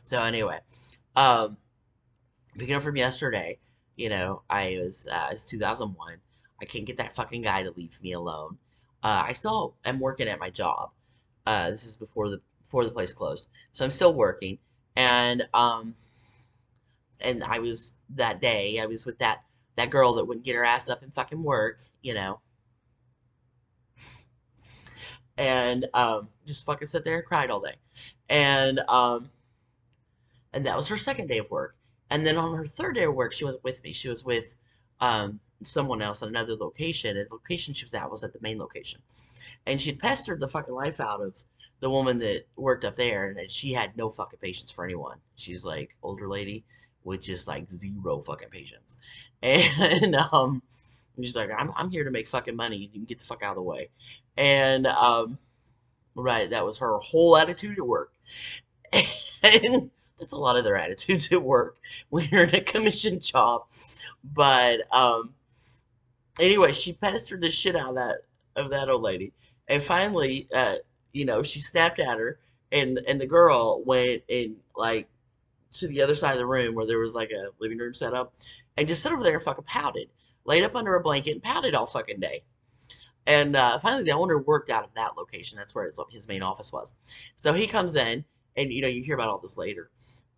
So anyway, um, picking up from yesterday, it's 2001. I can't get that fucking guy to leave me alone. I still am working at my job. This is before the place closed, so I'm still working, and I was that day. I was with that girl that wouldn't get her ass up and fucking work, and just fucking sit there and cried all day, and that was her second day of work. And then on her third day of work, she wasn't with me. She was with someone else at another location. And the location she was at was at the main location. And she'd pestered the fucking life out of the woman that worked up there, and she had no fucking patience for anyone. She's like older lady with just like zero fucking patience. And she's like, I'm here to make fucking money. You can get the fuck out of the way. And right, that was her whole attitude at work. And that's a lot of their attitudes at work when you're in a commission job. But anyway, she pestered the shit out of that old lady, and finally, she snapped at her, and the girl went in like to the other side of the room where there was like a living room set up, and just sat over there and fucking pouted, laid up under a blanket and pouted all fucking day. And finally, the owner worked out of that location. That's where his main office was. So he comes in, and you hear about all this later.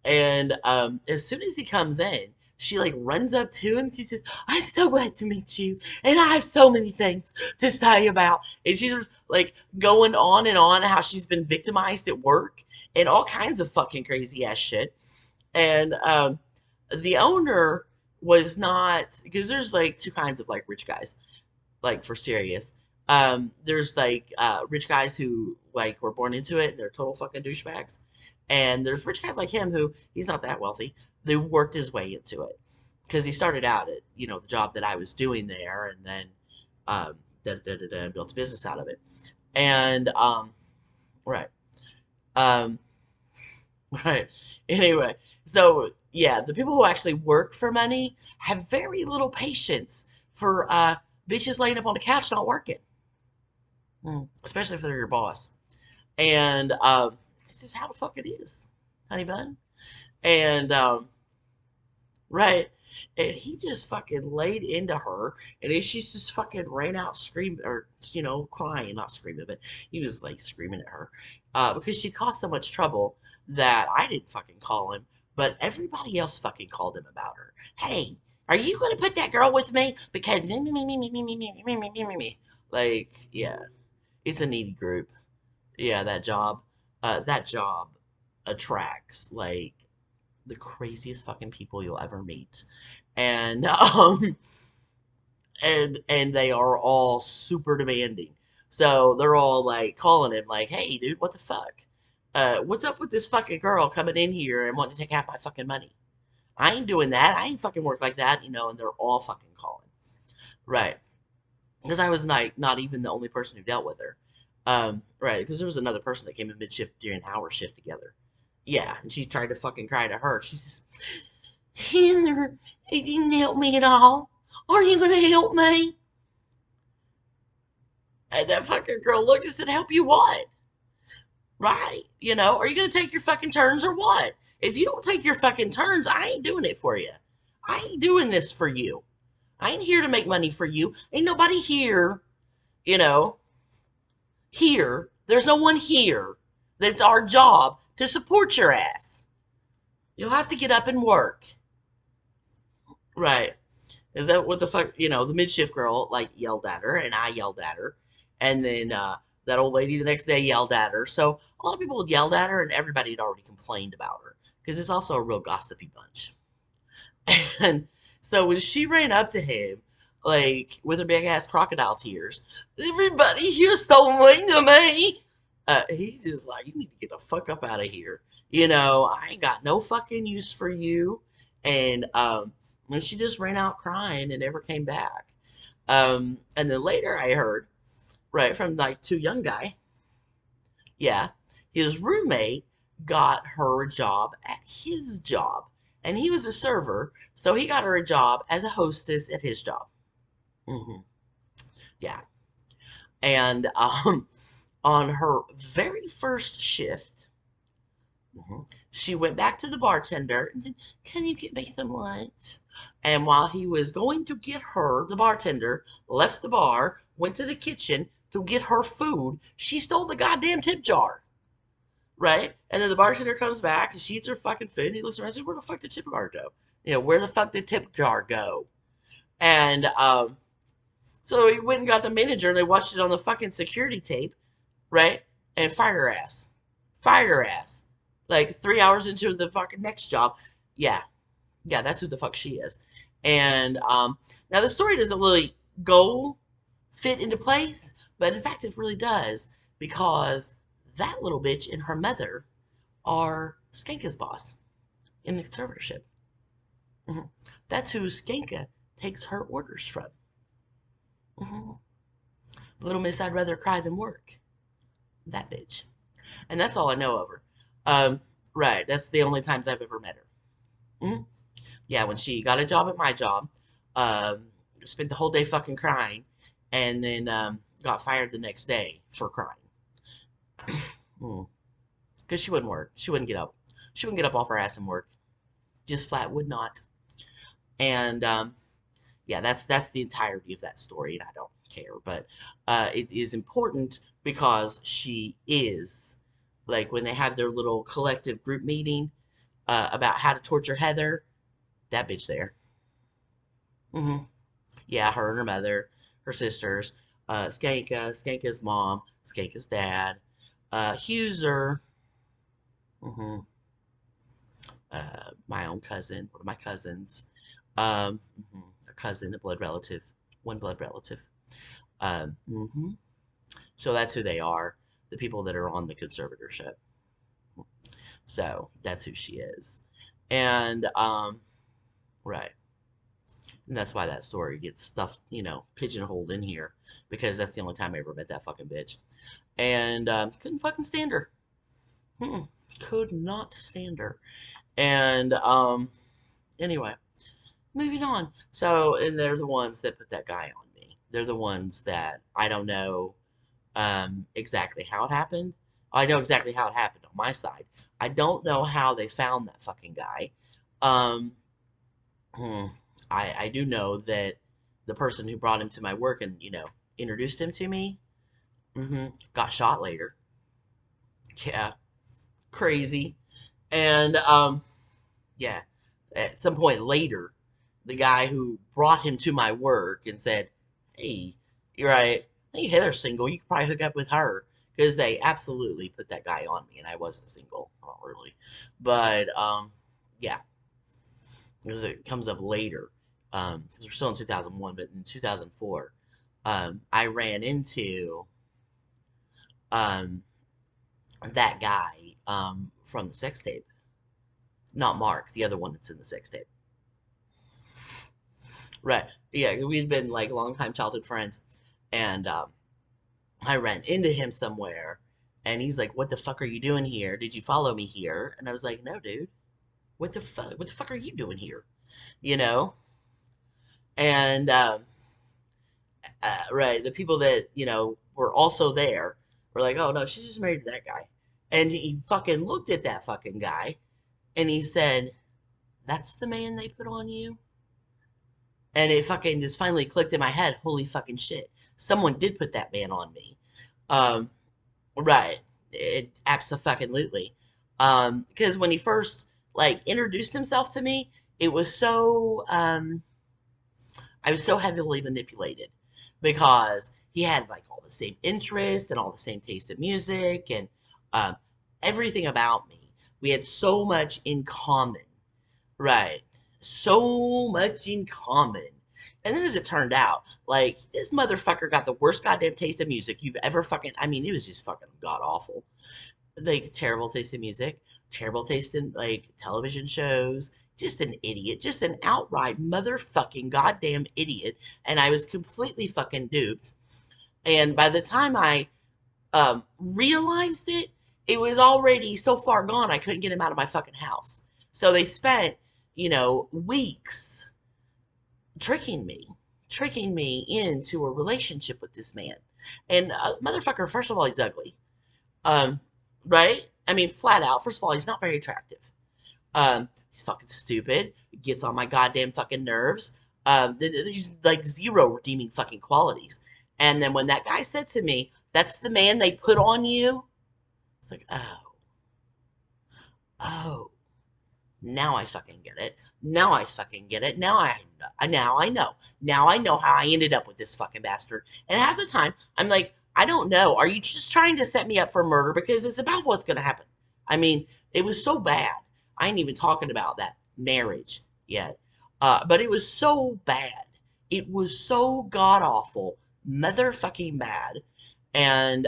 And as soon as he comes in, she like runs up to him. She says, "I'm so glad to meet you, and I have so many things to say about." And she's just like going on and on how she's been victimized at work and all kinds of fucking crazy ass shit. And the owner was not, because there's like two kinds of like rich guys, like for serious. There's like rich guys who like were born into it and they're total fucking douchebags. And there's rich guys like him who he's not that wealthy. They worked his way into it because he started out at the job that I was doing there, and then um, built a business out of it. And right, um, right. Anyway, so yeah, the people who actually work for money have very little patience for bitches laying up on the couch not working. Especially if they're your boss. And this is how the fuck it is, honey bun. And right, and he just fucking laid into her, and then she's just fucking ran out screaming, or crying, not screaming, but he was like screaming at her because she caused so much trouble that I didn't fucking call him, but everybody else fucking called him about her. Hey, are you gonna put that girl with me? Because me. Like, yeah, it's a needy group. Yeah, that job attracts like the craziest fucking people you'll ever meet. And and they are all super demanding. So they're all like calling him like, "Hey, dude, what the fuck? What's up with this fucking girl coming in here and wanting to take half my fucking money? I ain't doing that. I ain't fucking work like that, and they're all fucking calling. Right. Because I was not even the only person who dealt with her. Right, because there was another person that came in mid shift during our shift together. Yeah, and she tried to fucking cry to her. She's just, Heather, it didn't help me at all. Are you gonna help me? And that fucking girl looked and said, "Help you what? Right? Are you gonna take your fucking turns or what? If you don't take your fucking turns, I ain't doing it for you. I ain't doing this for you. I ain't here to make money for you. Ain't nobody here, you know, here. There's no one here that's our job to support your ass. You'll have to get up and work." Right. Is that what the fuck? The midshift girl like yelled at her, and I yelled at her, and then that old lady the next day yelled at her. So a lot of people had yelled at her, and everybody had already complained about her because it's also a real gossipy bunch. And so when she ran up to him, like with her big ass crocodile tears, "Everybody here's so mean to me." He's just like, "You need to get the fuck up out of here. I ain't got no fucking use for you." And and she just ran out crying and never came back. And then later I heard, right, from like Too Young Guy, yeah, his roommate got her a job at his job. And he was a server, so he got her a job as a hostess at his job. Yeah. And on her very first shift, She went back to the bartender and said, "Can you get me some lunch?" And while he was going to get her, the bartender left the bar, went to the kitchen to get her food. She stole the goddamn tip jar, right? And then the bartender comes back and she eats her fucking food. And he looks around and says, "Where the fuck did tip jar go? Where the fuck did tip jar go?" And so he went and got the manager and they watched it on the fucking security tape, right? And fired her ass. Fired her ass. Like 3 hours into the fucking next job. Yeah. Yeah, that's who the fuck she is. And now the story doesn't really go fit into place, but in fact it really does because that little bitch and her mother are Skanka's boss in the conservatorship. Mhm. That's who Skanka takes her orders from. Mhm. Little Miss I'd rather cry than work. That bitch. And that's all I know of her. Um, right. That's the only times I've ever met her. Mhm. Yeah, when she got a job at my job, um, spent the whole day fucking crying, and then got fired the next day for crying. Because she wouldn't work. She wouldn't get up. She wouldn't get up off her ass and work. Just flat would not. And yeah, that's the entirety of that story, and I don't care. But it is important because she is like when they have their little collective group meeting about how to torture Heather. That bitch there. hmm Yeah, her and her mother, her sisters, Skanka's mom, Skanka's dad, Huser, hmm my own cousin, one of my cousins, a cousin, a blood relative, one blood relative. Um, hmm So that's who they are, the people that are on the conservatorship. So that's who she is. And, right. And that's why that story gets stuffed, pigeonholed in here because that's the only time I ever met that fucking bitch. And couldn't fucking stand her. Mm-mm. Could not stand her. And anyway, moving on. So, and they're the ones that put that guy on me. They're the ones that I don't know exactly how it happened. I know exactly how it happened on my side. I don't know how they found that fucking guy. Um, hmm, I do know that the person who brought him to my work and introduced him to me, got shot later. Yeah, crazy. And yeah, at some point later, the guy who brought him to my work and said, "Hey, you're right. Hey, Heather's single. You could probably hook up with her." Because they absolutely put that guy on me, and I wasn't single, not really. But yeah, because it comes up later. Because we're still in 2001, but in 2004, I ran into um, that guy from the sex tape. Not Mark, the other one that's in the sex tape. Right. Yeah, we'd been like longtime childhood friends, and I ran into him somewhere, and he's like, "What the fuck are you doing here? Did you follow me here?" And I was like, "No, dude. What the fuck? What the fuck are you doing here?" You know? And right, the people that were also there were like, "Oh no, she's just married to that guy," and he fucking looked at that fucking guy, and he said, "That's the man they put on you." And it fucking just finally clicked in my head. Holy fucking shit! Someone did put that man on me. Um, right. It absolutely. Because when he first like introduced himself to me, it was so I was so heavily manipulated because he had like all the same interests and all the same taste in music and um, everything about me. We had so much in common, right? So much in common. And then as it turned out, like this motherfucker got the worst goddamn taste of music you've ever fucking. I mean, it was just fucking god awful. Like terrible taste in music, terrible taste in like television shows. Just an idiot, just an outright motherfucking goddamn idiot. And I was completely fucking duped. And by the time I realized it, it was already so far gone I couldn't get him out of my fucking house. So they spent, weeks tricking me into a relationship with this man. And motherfucker, first of all, he's ugly. Um, right? I mean, flat out. First of all, he's not very attractive. He's fucking stupid. Gets on my goddamn fucking nerves. There's like zero redeeming fucking qualities. And then when that guy said to me, "That's the man they put on you," it's like, oh, now I fucking get it. Now I fucking get it. Now I know. Now I know how I ended up with this fucking bastard. And half the time, I'm like, I don't know. Are you just trying to set me up for murder? Because it's about what's gonna happen. I mean, it was so bad. I ain't even talking about that marriage yet. But it was so bad. It was so god awful, motherfucking bad, and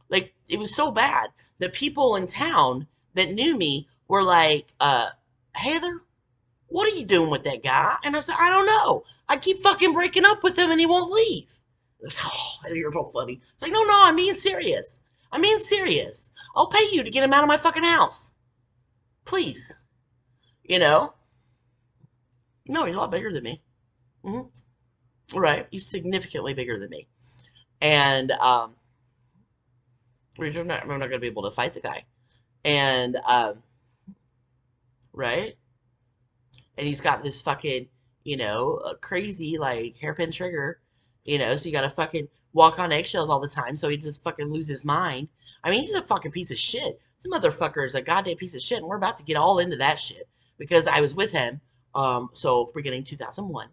like it was so bad that people in town that knew me were like, Heather, what are you doing with that guy? And I said, I don't know. I keep fucking breaking up with him and he won't leave. Oh, you're so funny. It's like, no, I'm being serious. I'm being serious. I'll pay you to get him out of my fucking house. Please. You know? No, he's a lot bigger than me. Right. He's significantly bigger than me. And we're not going to be able to fight the guy. And, right? And he's got this fucking, crazy, like, hairpin trigger, so you gotta fucking walk on eggshells all the time so he just fucking lose his mind. I mean, he's a fucking piece of shit. This motherfucker is a goddamn piece of shit, and we're about to get all into that shit because I was with him, so beginning 2001,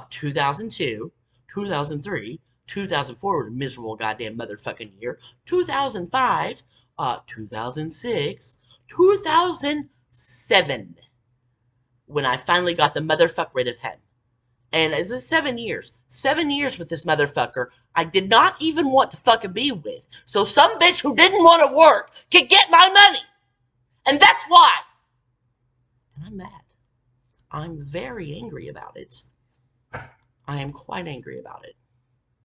2002, 2003, 2004 was a miserable goddamn motherfucking year, 2005, 2006, 2007 when I finally got the motherfucker rid of him. And it's 7 years. 7 years with this motherfucker I did not even want to fucking be with. So some bitch who didn't want to work can get my money. And that's why. And I'm mad. I'm very angry about it. I am quite angry about it.